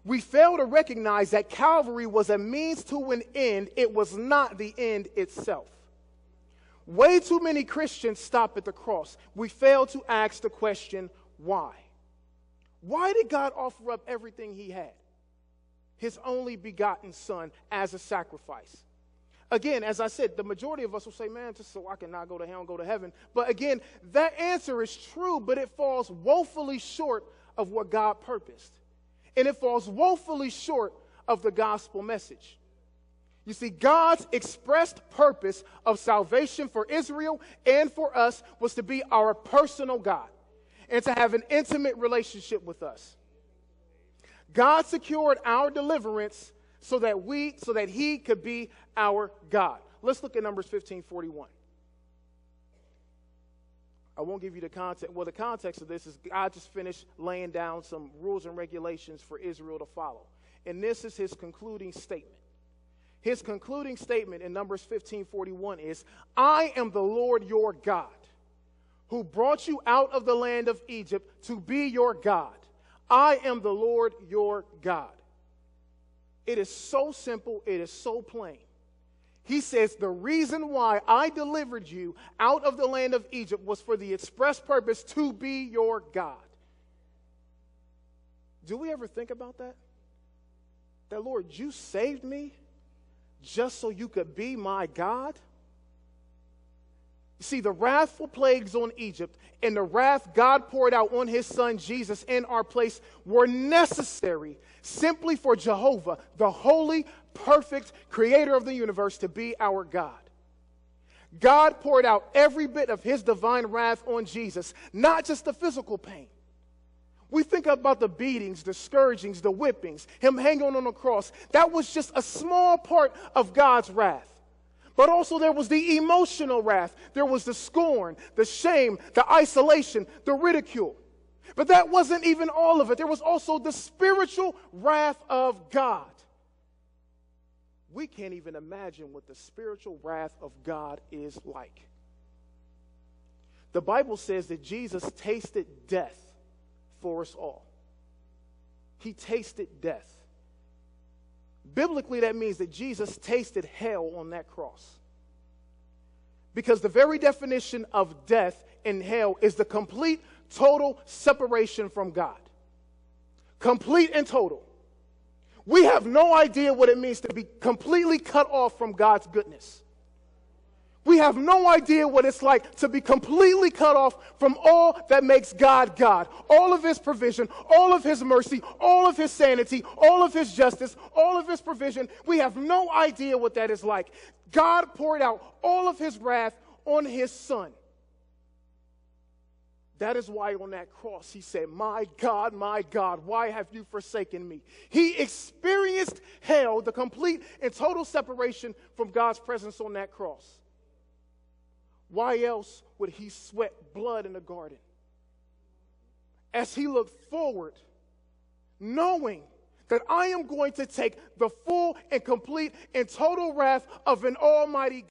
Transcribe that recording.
We fail to recognize that Calvary was a means to an end. It was not the end itself. Way too many Christians stop at the cross. We fail to ask the question, why? Why did God offer up everything he had? His only begotten son as a sacrifice. Again, as I said, the majority of us will say, man, just so I can not go to hell and go to heaven. But again, that answer is true, but it falls woefully short of what God purposed. And it falls woefully short of the gospel message. You see, God's expressed purpose of salvation for Israel and for us was to be our personal God and to have an intimate relationship with us. God secured our deliverance so that he could be our God. Let's look at Numbers 15:41. I won't give you the context. Well, the context of this is God just finished laying down some rules and regulations for Israel to follow. And this is his concluding statement. His concluding statement in Numbers 15:41 is, I am the Lord your God, who brought you out of the land of Egypt to be your God. I am the Lord your God. It is so simple. It is so plain. He says, the reason why I delivered you out of the land of Egypt was for the express purpose to be your God. Do we ever think about that? That, Lord, you saved me just so you could be my God? See, the wrathful plagues on Egypt and the wrath God poured out on his son Jesus in our place were necessary simply for Jehovah, the holy, perfect creator of the universe, to be our God. God poured out every bit of his divine wrath on Jesus, not just the physical pain. We think about the beatings, the scourgings, the whippings, him hanging on the cross. That was just a small part of God's wrath. But also there was the emotional wrath. There was the scorn, the shame, the isolation, the ridicule. But that wasn't even all of it. There was also the spiritual wrath of God. We can't even imagine what the spiritual wrath of God is like. The Bible says that Jesus tasted death for us all. He tasted death. Biblically, that means that Jesus tasted hell on that cross. Because the very definition of death and hell is the complete, total separation from God. Complete and total. We have no idea what it means to be completely cut off from God's goodness. We have no idea what it's like to be completely cut off from all that makes God God. All of his provision, all of his mercy, all of his sanity, all of his justice, all of his provision. We have no idea what that is like. God poured out all of his wrath on his son. That is why on that cross he said, my God, why have you forsaken me? He experienced hell, the complete and total separation from God's presence on that cross. Why else would he sweat blood in the garden? As he looked forward, knowing that I am going to take the full and complete and total wrath of an almighty